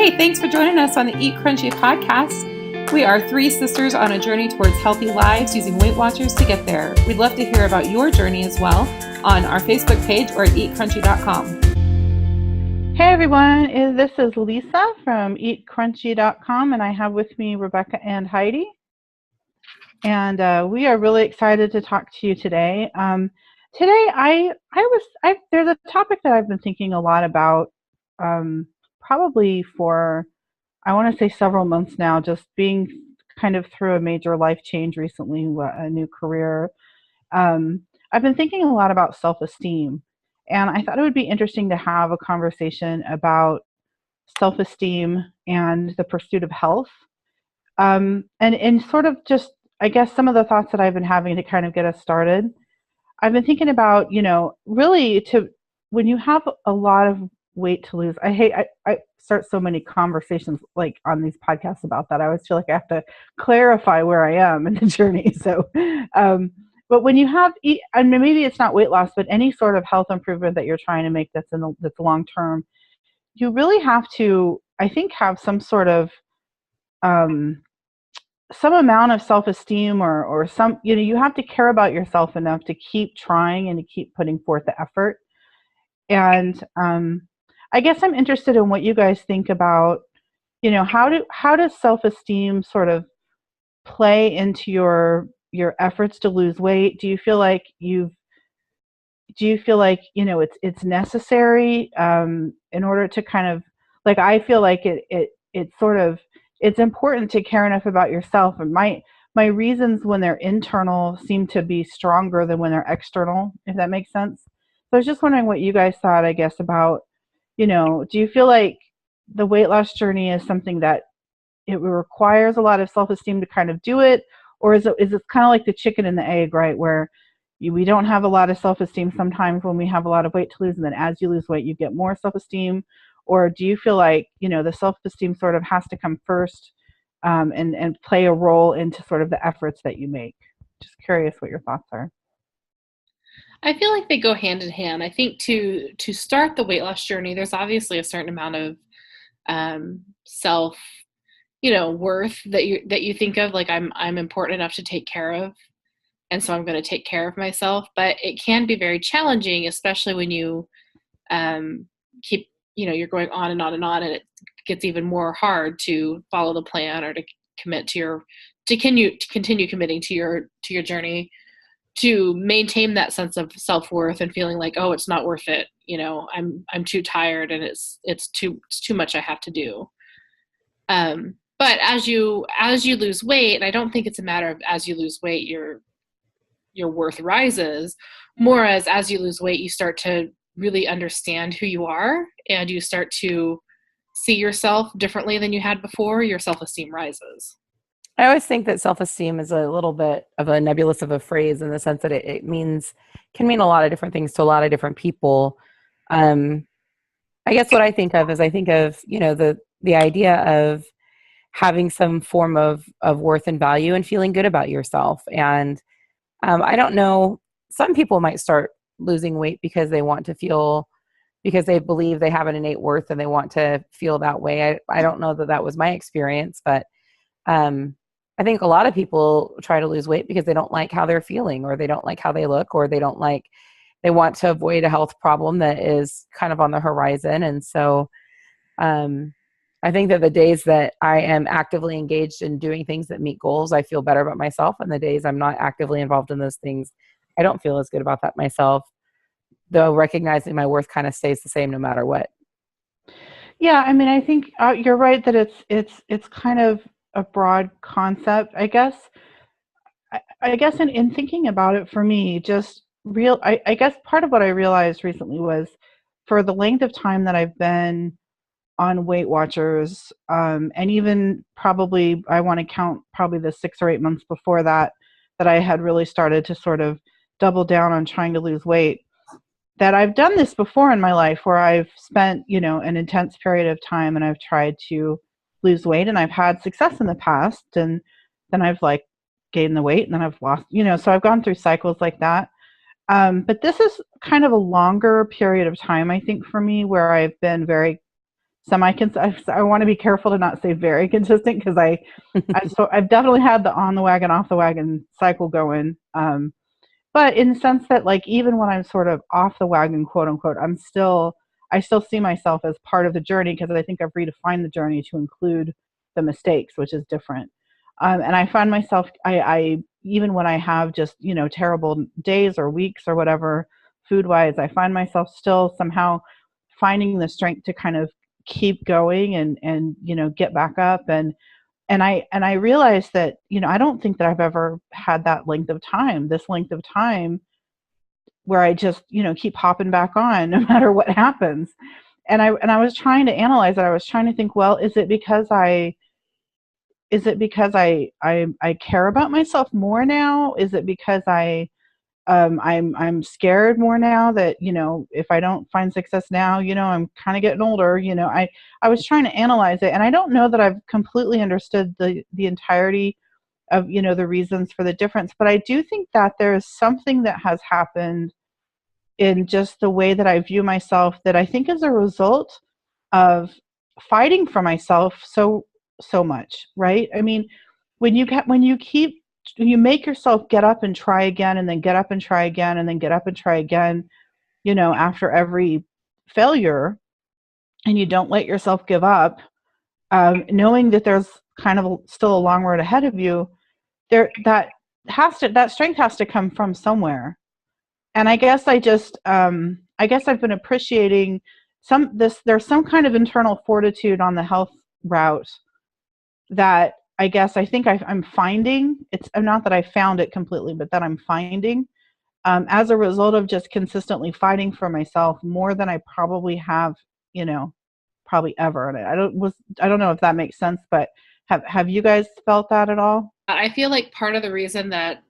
Hey, thanks for joining us on the Eat Crunchy podcast. We are three sisters on a journey towards healthy lives using Weight Watchers to get there. We'd love to hear about your journey as well on our Facebook page or at eatcrunchy.com. Hey everyone, this is Lisa from eatcrunchy.com, and I have with me Rebecca and Heidi. And we are really excited to talk to you today. Today, there's a topic that I've been thinking a lot about, probably for, I want to say several months now, just being kind of through a major life change recently, a new career. I've been thinking a lot about self-esteem, and I thought it would be interesting to have a conversation about self-esteem and the pursuit of health. And sort of just, I guess, some of the thoughts that I've been having to kind of get us started. I've been thinking about, really when you have a lot of weight to lose. I start so many conversations like on these podcasts about that. I always feel like I have to clarify where I am in the journey. So, but when you have, and maybe it's not weight loss, but any sort of health improvement that you're trying to make that's long term, you really have to, I think, have some sort of some amount of self-esteem or some, you have to care about yourself enough to keep trying and to keep putting forth the effort. And I guess I'm interested in what you guys think about, how does self-esteem sort of play into your efforts to lose weight? Do you feel like it's necessary in order to kind of, like, I feel like it's important to care enough about yourself, and my reasons when they're internal seem to be stronger than when they're external, if that makes sense. So I was just wondering what you guys thought, I guess, about, do you feel like the weight loss journey is something that it requires a lot of self-esteem to kind of do it, or is it kind of like the chicken and the egg, right, where we don't have a lot of self-esteem sometimes when we have a lot of weight to lose, and then as you lose weight you get more self-esteem? Or do you feel like, the self-esteem sort of has to come first, and play a role into sort of the efforts that you make? Just curious what your thoughts are. I feel like they go hand in hand. I think to start the weight loss journey, there's obviously a certain amount of self, worth that you think of, like I'm important enough to take care of, and so I'm going to take care of myself. But it can be very challenging, especially when you keep, you're going on and on and on, and it gets even more hard to follow the plan or to commit to continue committing to your journey, to maintain that sense of self-worth and feeling like, oh, it's not worth it. I'm too tired and it's too much I have to do. But as you lose weight, and I don't think it's a matter of as you lose weight, your worth rises, more as you lose weight, you start to really understand who you are, and you start to see yourself differently than you had before. Your self-esteem rises. I always think that self-esteem is a little bit of a nebulous of a phrase, in the sense that it can mean a lot of different things to a lot of different people. I guess what I think of is the idea of having some form of worth and value and feeling good about yourself. And I don't know, some people might start losing weight because they believe they have an innate worth and they want to feel that way. I don't know that was my experience, but I think a lot of people try to lose weight because they don't like how they're feeling, or they don't like how they look, or they want to avoid a health problem that is kind of on the horizon. And so I think that the days that I am actively engaged in doing things that meet goals, I feel better about myself. And the days I'm not actively involved in those things, I don't feel as good about that myself, though recognizing my worth kind of stays the same no matter what. Yeah, I mean, I think you're right that it's kind of a broad concept, I guess. I guess in thinking about it, for me, I guess part of what I realized recently was, for the length of time that I've been on Weight Watchers, and even probably, I want to count probably the 6 or 8 months before that I had really started to sort of double down on trying to lose weight, that I've done this before in my life, where I've spent, an intense period of time and I've tried to lose weight, and I've had success in the past, and then I've gained the weight, and then I've lost, so I've gone through cycles like that. But this is kind of a longer period of time, I think, for me, where I've been very I want to be careful to not say very consistent, because I've definitely had the on the wagon, off the wagon cycle going. But in the sense that, like, even when I'm sort of off the wagon, quote unquote, I still see myself as part of the journey, because I think I've redefined the journey to include the mistakes, which is different. And I find myself, I even when I have just, terrible days or weeks or whatever, food wise, I find myself still somehow finding the strength to kind of keep going and get back up. And I realized that, I don't think that I've ever had this length of time where I just, keep hopping back on no matter what happens. And I was trying to analyze it. I was trying to think, well, is it because I care about myself more now? Is it because I'm scared more now that, if I don't find success now, I'm kind of getting older. I was trying to analyze it, and I don't know that I've completely understood the entirety of, the reasons for the difference, but I do think that there is something that has happened in just the way that I view myself, that I think is a result of fighting for myself so much, right? I mean, when you make yourself get up and try again, and then get up and try again, and then get up and try again, after every failure, and you don't let yourself give up, knowing that there's kind of still a long road ahead of you, that strength has to come from somewhere. And I guess I've been appreciating there's some kind of internal fortitude on the health route that I think I'm finding. It's not that I found it completely, but that I'm finding, as a result of just consistently fighting for myself more than I probably have, probably ever. And I don't know if that makes sense, but have you guys felt that at all? I feel like part of the reason that,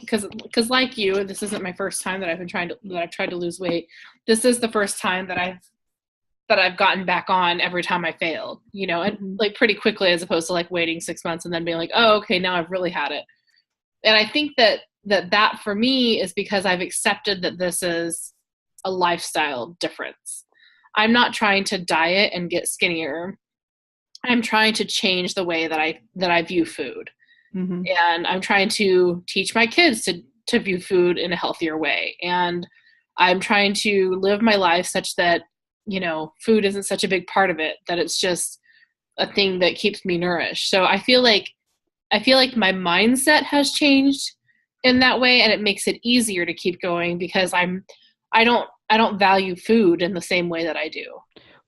because like you, this isn't my first time that I've tried to lose weight. This is the first time that I've gotten back on every time I failed, and like pretty quickly, as opposed to like waiting 6 months and then being like, oh, okay, now I've really had it. And I think that for me is because I've accepted that this is a lifestyle difference. I'm not trying to diet and get skinnier. I'm trying to change the way that I view food. Mm-hmm. And I'm trying to teach my kids to view food in a healthier way. And I'm trying to live my life such that, food isn't such a big part of it, that it's just a thing that keeps me nourished. So I feel like my mindset has changed in that way, and it makes it easier to keep going, because I don't value food in the same way that I do.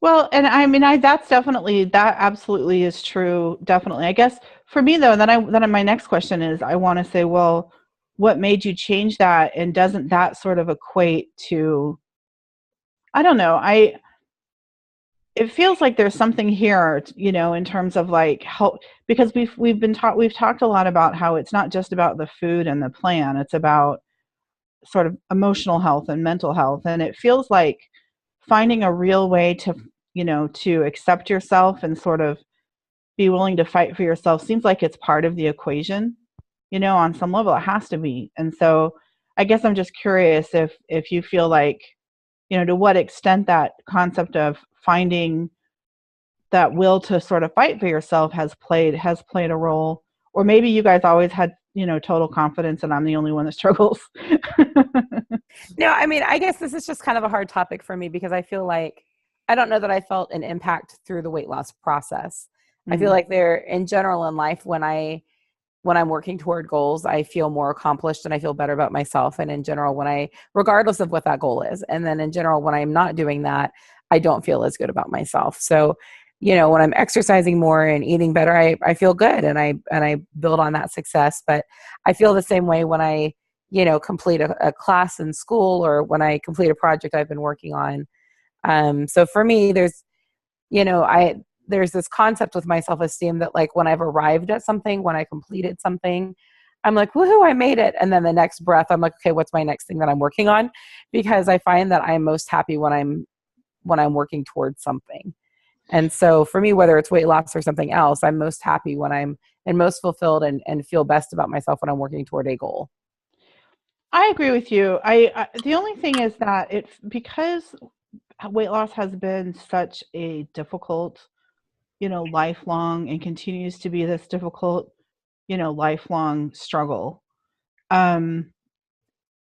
Well, and I mean, that absolutely is true. Definitely. I guess for me though, then my next question is, I want to say, well, what made you change that? And doesn't that sort of equate to, I don't know, it feels like there's something here, in terms of like how, because we've talked a lot about how it's not just about the food and the plan, it's about sort of emotional health and mental health. And it feels like finding a real way to accept yourself and sort of be willing to fight for yourself seems like it's part of the equation, on some level it has to be. And so I guess I'm just curious if you feel like, to what extent that concept of finding that will to sort of fight for yourself has played a role, or maybe you guys always had, total confidence and I'm the only one that struggles. No, I mean, I guess this is just kind of a hard topic for me, because I feel like I don't know that I felt an impact through the weight loss process. Mm-hmm. I feel like in general in life, when I'm working toward goals, I feel more accomplished and I feel better about myself. And in general, regardless of what that goal is, and then in general, when I'm not doing that, I don't feel as good about myself. So, when I'm exercising more and eating better, I feel good, and I build on that success. But I feel the same way when I, complete a class in school, or when I complete a project I've been working on. So for me, there's this concept with my self-esteem that, like, when I've arrived at something, when I completed something, I'm like, woohoo, I made it. And then the next breath, I'm like, okay, what's my next thing that I'm working on? Because I find that I'm most happy when I'm working towards something. And so for me, whether it's weight loss or something else, I'm most happy when I'm and most fulfilled and feel best about myself when I'm working toward a goal. I agree with you. I the only thing is that it's because weight loss has been such a difficult, lifelong, and continues to be this difficult, lifelong struggle. Um,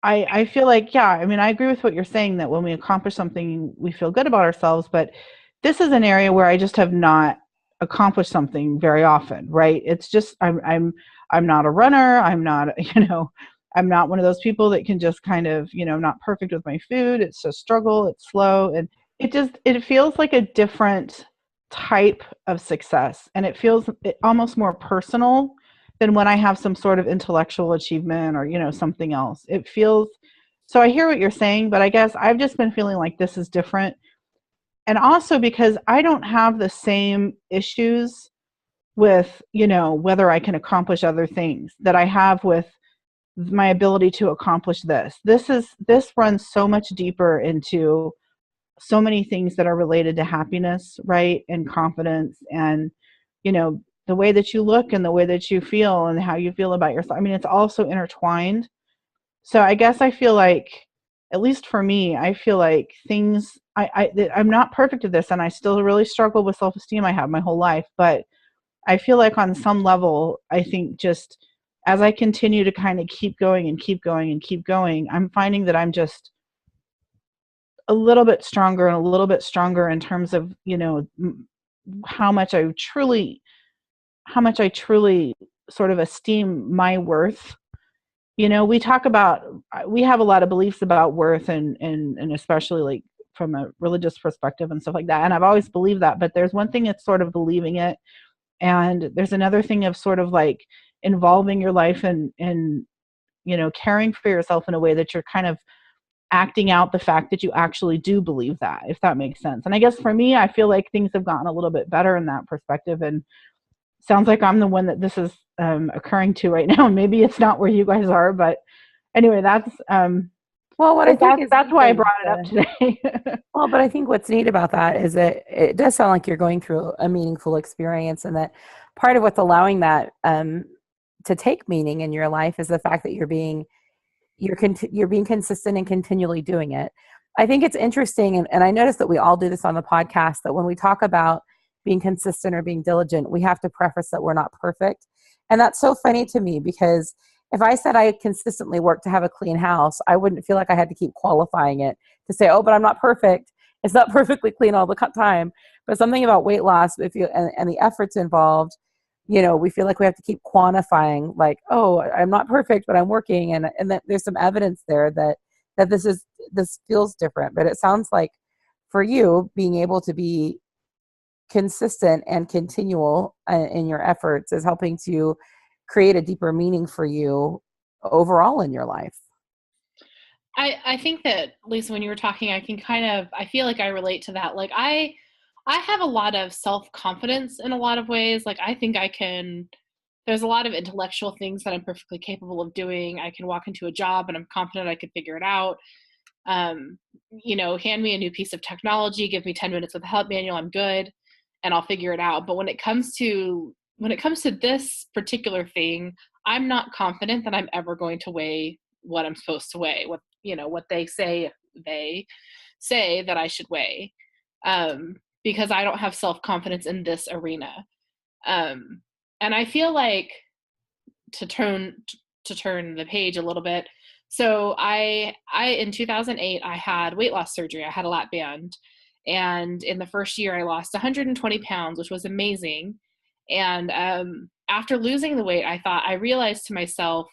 I feel like, yeah, I mean, I agree with what you're saying, that when we accomplish something, we feel good about ourselves, but this is an area where I just have not accomplished something very often, right? It's just, I'm not a runner. I'm not, I'm not one of those people that can just kind of, I'm not perfect with my food. It's a struggle. It's slow. And it feels like a different type of success. And it feels almost more personal than when I have some sort of intellectual achievement or, something else. It feels, so I hear what you're saying, but I guess I've just been feeling like this is different. And also because I don't have the same issues with, whether I can accomplish other things that I have with my ability to accomplish this. This runs so much deeper into so many things that are related to happiness, right? And confidence, and, the way that you look and the way that you feel and how you feel about yourself. I mean, it's all so intertwined. So I guess I feel like, at least for me, I feel like I'm not perfect at this, and I still really struggle with self-esteem. I have my whole life, but I feel like on some level, I think just as I continue to kind of keep going and keep going and keep going, I'm finding that I'm just a little bit stronger and a little bit stronger in terms of, how much I truly, sort of esteem my worth. We talk about, we have a lot of beliefs about worth, and especially like from a religious perspective and stuff like that. And I've always believed that, but there's one thing that's sort of believing it. And there's another thing of sort of like involving your life and caring for yourself in a way that you're kind of acting out the fact that you actually do believe that, if that makes sense. And I guess for me, I feel like things have gotten a little bit better in that perspective. And sounds like I'm the one that this is occurring to right now. And maybe it's not where you guys are, but anyway, Well, what I think is that's neat why I is, brought it up today. well, but I think what's neat about that is that it does sound like you're going through a meaningful experience, and that part of what's allowing that to take meaning in your life is the fact that you're being consistent and continually doing it. I think it's interesting, and I notice that we all do this on the podcast, that when we talk about being consistent or being diligent, we have to preface that we're not perfect. And that's so funny to me, because if I said I consistently work to have a clean house, I wouldn't feel like I had to keep qualifying it to say, oh, but I'm not perfect. It's not perfectly clean all the time. But something about weight loss, if you and the efforts involved, we feel like we have to keep quantifying, like, oh, I'm not perfect, but I'm working, and that there's some evidence there that this feels different. But it sounds like for you, being able to be consistent and continual in your efforts is helping to create a deeper meaning for you overall in your life. I think that, Lisa, when you were talking, I feel like I relate to that. Like I have a lot of self-confidence in a lot of ways. Like I think there's a lot of intellectual things that I'm perfectly capable of doing. I can walk into a job and I'm confident I could figure it out. Hand me a new piece of technology, give me 10 minutes with a help manual, I'm good, and I'll figure it out. But when it comes to this particular thing, I'm not confident that I'm ever going to weigh what I'm supposed to weigh, what they say that I should weigh, because I don't have self-confidence in this arena. And I feel like, to turn the page a little bit. So I in 2008, I had weight loss surgery. I had a lap band. And in the first year, I lost 120 pounds, which was amazing. And after losing the weight, I realized to myself,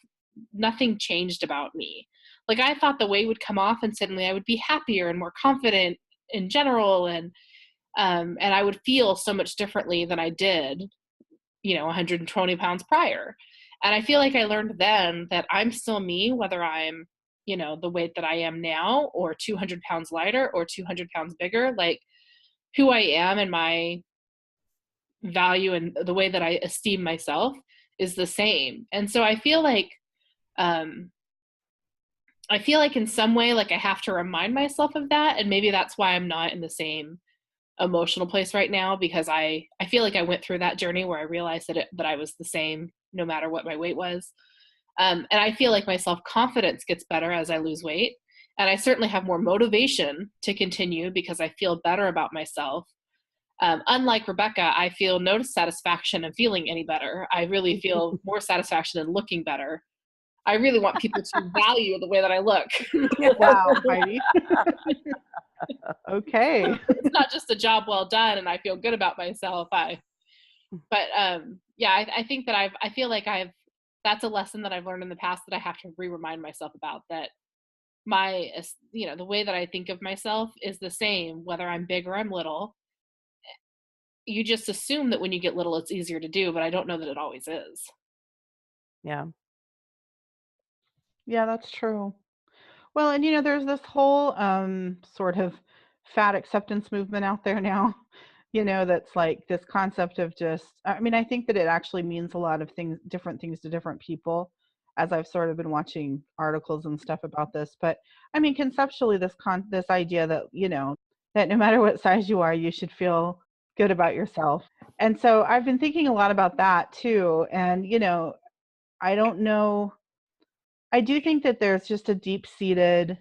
nothing changed about me. Like I thought the weight would come off and suddenly I would be happier and more confident in general. And I would feel so much differently than I did, 120 pounds prior. And I feel like I learned then that I'm still me, whether I'm, the weight that I am now, or 200 pounds lighter or 200 pounds bigger. Like who I am and my value and the way that I esteem myself is the same. And so um, I feel like in some way, like I have to remind myself of that. And maybe that's why I'm not in the same emotional place right now, because I feel like I went through that journey where I realized that I was the same no matter what my weight was. And I feel like my self-confidence gets better as I lose weight. And I certainly have more motivation to continue because I feel better about myself. Unlike Rebecca, I feel no satisfaction in feeling any better. I really feel more satisfaction in looking better. I really want people to value the way that I look. Wow, Heidi. Okay. It's not just a job well done and I feel good about myself. I think that I feel like that's a lesson that I've learned in the past that I have to remind myself about, that the way that I think of myself is the same, whether I'm big or I'm little. You just assume that when you get little, it's easier to do, but I don't know that it always is. Yeah. Yeah, that's true. Well, and there's this whole sort of fat acceptance movement out there now, that's like this concept of just, I mean, I think that it actually means a lot of things, different things to different people, as I've sort of been watching articles and stuff about this. But I mean, conceptually, this idea that, that no matter what size you are, you should feel good about yourself. And so I've been thinking a lot about that too. And, I don't know. I do think that there's a deep-seated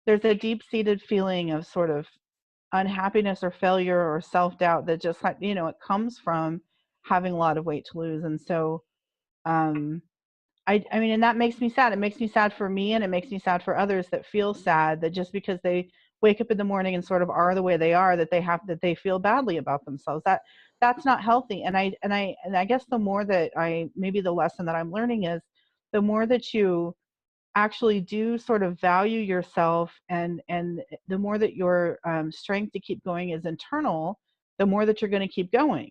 feeling of sort of unhappiness or failure or self-doubt that just, it comes from having a lot of weight to lose. And so, um, I mean, and that makes me sad. It makes me sad for me, and it makes me sad for others that feel sad that just because they wake up in the morning and sort of are the way they are, that they feel badly about themselves. That's not healthy. And I guess maybe the lesson that I'm learning is the more that you actually do sort of value yourself, and the more that your strength to keep going is internal, the more that you're going to keep going,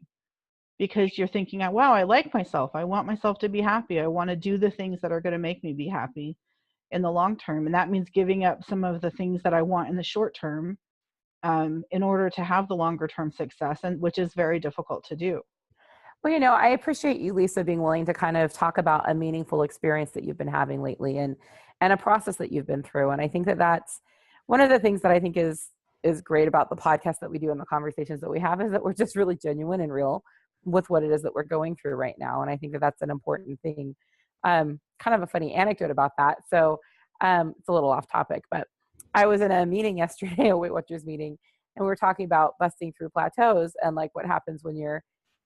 because you're thinking, wow, I like myself, I want myself to be happy, I want to do the things that are going to make me be happy in the long term, and that means giving up some of the things that I want in the short term, in order to have the longer term success, and which is very difficult to do. Well, I appreciate you, Lisa, being willing to kind of talk about a meaningful experience that you've been having lately, and a process that you've been through. And I think that that's one of the things that I think is great about the podcast that we do and the conversations that we have, is that we're just really genuine and real with what it is that we're going through right now. And I think that that's an important thing. Kind of a funny anecdote about that. So it's a little off topic, but I was in a meeting yesterday, a Weight Watchers meeting, and we were talking about busting through plateaus and like what happens when you're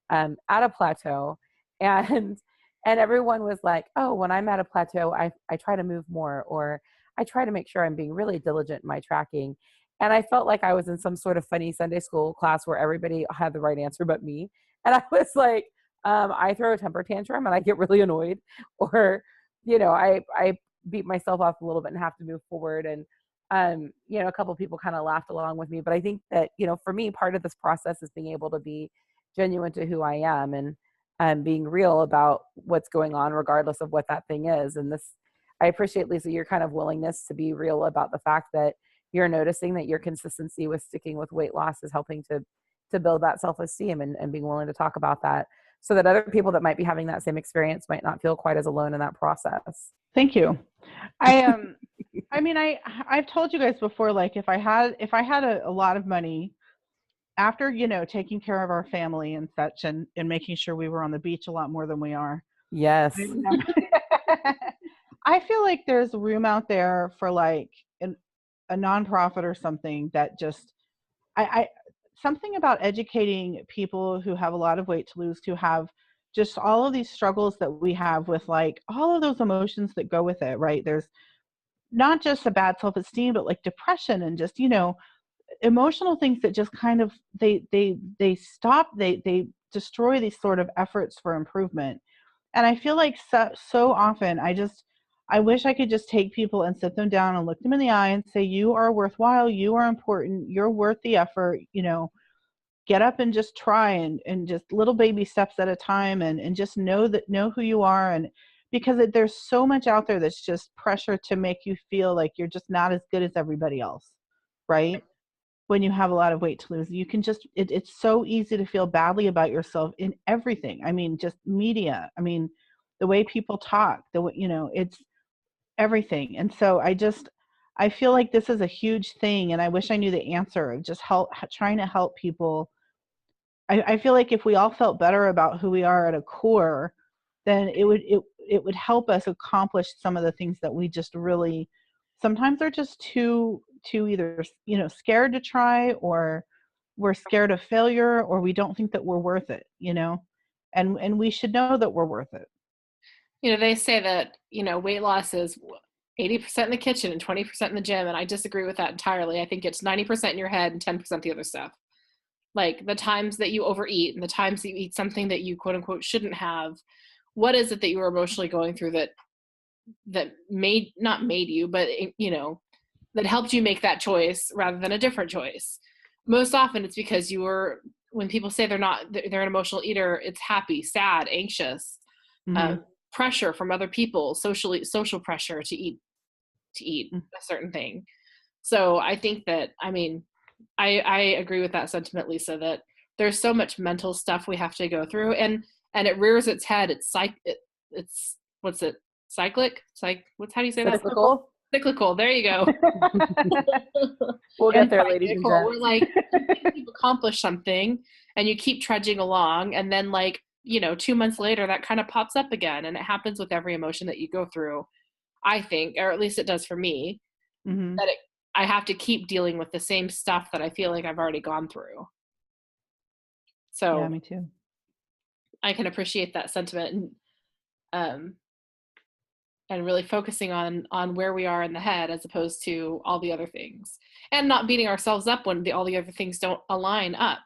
at a plateau. And everyone was like, oh, when I'm at a plateau, I try to move more, or I try to make sure I'm being really diligent in my tracking. And I felt like I was in some sort of funny Sunday school class where everybody had the right answer but me. And I was like, I throw a temper tantrum and I get really annoyed, or I beat myself up a little bit and have to move forward. And a couple of people kind of laughed along with me. But I think that, for me, part of this process is being able to be genuine to who I am, and being real about what's going on, regardless of what that thing is. And I appreciate, Lisa, your kind of willingness to be real about the fact that you're noticing that your consistency with sticking with weight loss is helping to build that self-esteem, and being willing to talk about that, so that other people that might be having that same experience might not feel quite as alone in that process. Thank you. I mean, I've told you guys before, like if I had a lot of money, after, taking care of our family and such, and making sure we were on the beach a lot more than we are. Yes. I feel like there's room out there for like a nonprofit or something that just, something about educating people who have a lot of weight to lose, who have just all of these struggles that we have with like all of those emotions that go with it, right? There's not just a bad self-esteem, but like depression and just, emotional things that just kind of they destroy these sort of efforts for improvement. And I feel like so often I wish I could just take people and sit them down and look them in the eye and say, you are worthwhile, you are important, you're worth the effort, get up and just try, and just little baby steps at a time, and just know who you are. And because there's so much out there that's just pressure to make you feel like you're just not as good as everybody else, right? When you have a lot of weight to lose, you can just, it's so easy to feel badly about yourself in everything. I mean, just media, I mean, the way people talk, it's everything. And so I feel like this is a huge thing, and I wish I knew the answer of just trying to help people. I feel like if we all felt better about who we are at a core, then it would help us accomplish some of the things that we just really sometimes they're just too either, scared to try, or we're scared of failure, or we don't think that we're worth it, and we should know that we're worth it. They say that, weight loss is 80% in the kitchen and 20% in the gym. And I disagree with that entirely. I think it's 90% in your head and 10% the other stuff. Like the times that you overeat and the times that you eat something that you quote unquote shouldn't have. What is it that you were emotionally going through that not made you, but that helped you make that choice rather than a different choice? Most often it's because when people say they're an emotional eater, it's happy, sad, anxious, Mm-hmm. pressure from other people, social pressure to eat a certain thing. So I think that, I agree with that sentiment, Lisa, that there's so much mental stuff we have to go through, and it rears its head. It's what's it? Cyclic? How do you say that? Cyclical. There you go. We'll get there, ladies and gents. We're like, you accomplish something and you keep trudging along, and then 2 months later that kind of pops up again, and it happens with every emotion that you go through, I think, or at least it does for me. Mm-hmm. That I have to keep dealing with the same stuff that I feel like I've already gone through. So yeah, me too. I can appreciate that sentiment, and really focusing on where we are in the head as opposed to all the other things, and not beating ourselves up when all the other things don't align up,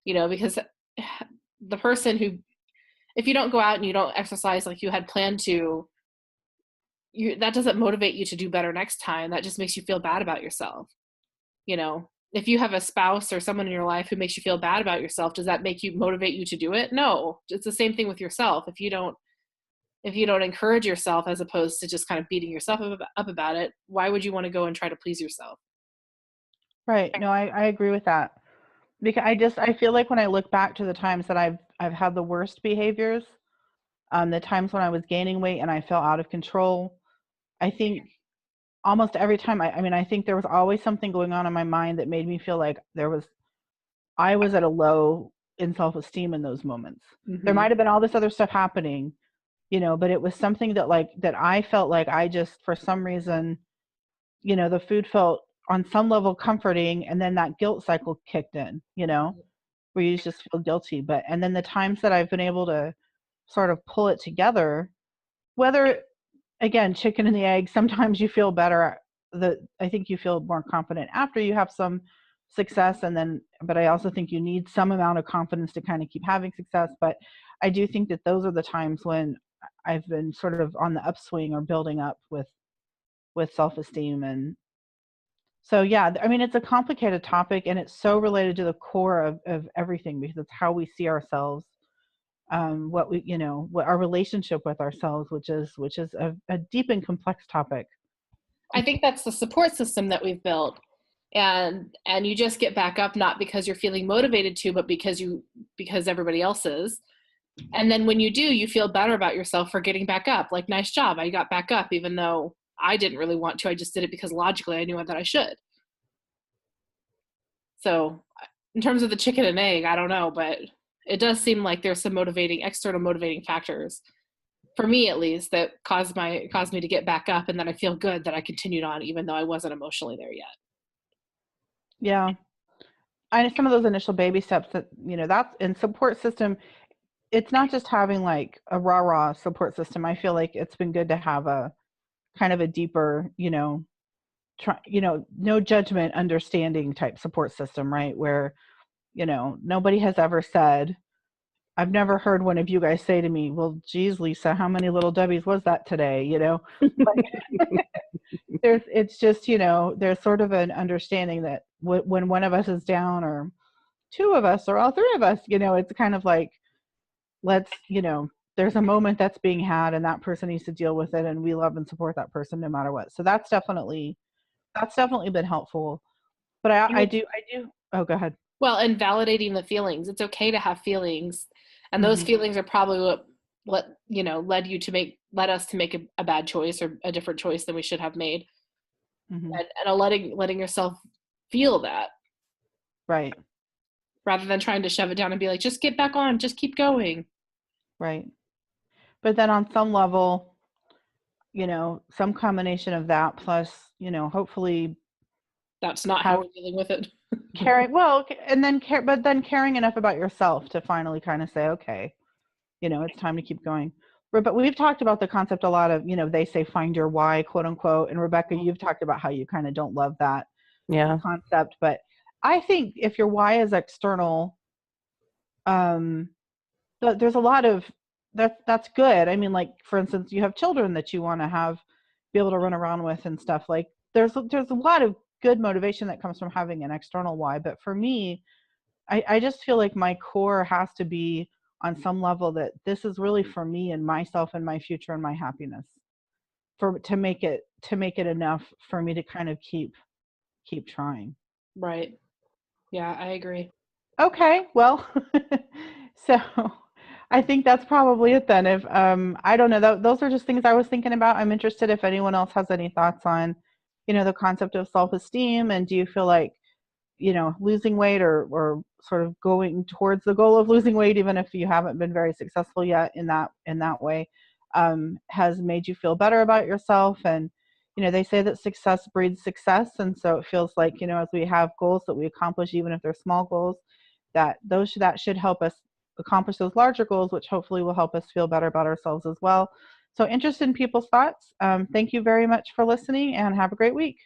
because the person who, if you don't go out and you don't exercise like you had planned to, that doesn't motivate you to do better next time. That just makes you feel bad about yourself. If you have a spouse or someone in your life who makes you feel bad about yourself, does that motivate you to do it? No. It's the same thing with yourself. If you don't encourage yourself as opposed to just kind of beating yourself up about it, why would you want to go and try to please yourself? Right. No, I agree with that. Because I feel like when I look back to the times that I've had the worst behaviors, the times when I was gaining weight and I felt out of control, I think almost every time, I think there was always something going on in my mind that made me feel like I was at a low in self-esteem in those moments. Mm-hmm. There might have been all this other stuff happening, but it was something that I felt like I just, for some reason, the food felt on some level comforting, and then that guilt cycle kicked in, where you just feel guilty. And then the times that I've been able to sort of pull it together, whether, again, chicken and the egg, sometimes you feel better. I think you feel more confident after you have some success, but I also think you need some amount of confidence to kind of keep having success. But I do think that those are the times when I've been sort of on the upswing or building up with self-esteem. And so, yeah, it's a complicated topic, and it's so related to the core of everything, because it's how we see ourselves, what our relationship with ourselves, which is a deep and complex topic. I think that's the support system that we've built, and you just get back up, not because you're feeling motivated to, but because everybody else is. And then when you do, you feel better about yourself for getting back up. Like, nice job, I got back up, even though I didn't really want to. I just did it because logically I knew that I should. So in terms of the chicken and egg, I don't know, but it does seem like there's some external motivating factors, for me at least, that caused me to get back up, and then I feel good that I continued on even though I wasn't emotionally there yet. Yeah. Some of those initial baby steps that's in support system. It's not just having like a rah-rah support system. I feel like it's been good to have a kind of a deeper, no judgment, understanding type support system, right? Where, nobody has ever said, I've never heard one of you guys say to me, well, geez, Lisa, how many little W's was that today? It's just, there's sort of an understanding that when one of us is down, or two of us, or all three of us, it's kind of like, let's, there's a moment that's being had, and that person needs to deal with it, and we love and support that person no matter what. So that's definitely been helpful. But I do. Oh, go ahead. Well, and validating the feelings. It's okay to have feelings, and those feelings are probably what led us to make a bad choice, or a different choice than we should have made. And letting yourself feel that, right, rather than trying to shove it down and be like, just get back on, just keep going. Right. But then on some level, some combination of that plus, hopefully that's not how have we're dealing with it. caring, well, and then care, but then caring enough about yourself to finally kind of say, okay, it's time to keep going. But we've talked about the concept a lot of, they say find your why, quote unquote. And Rebecca, you've talked about how you kind of don't love that Yeah. concept. But I think if your why is external, there's a lot of that's good. I mean, like, for instance, you have children that you want to be able to run around with and stuff. Like, there's a lot of good motivation that comes from having an external why. But for me, I just feel like my core has to be on some level that this is really for me and myself and my future and my happiness, to make it enough for me to kind of keep trying. Right. Yeah, I agree. Okay, well, so I think that's probably it then. If I don't know, those are just things I was thinking about. I'm interested if anyone else has any thoughts on, the concept of self-esteem, and do you feel like, losing weight, or sort of going towards the goal of losing weight, even if you haven't been very successful yet in that way, has made you feel better about yourself. And they say that success breeds success, and so it feels like, as we have goals that we accomplish, even if they're small goals, that should help us accomplish those larger goals, which hopefully will help us feel better about ourselves as well. So, interested in people's thoughts. Thank you very much for listening, and have a great week.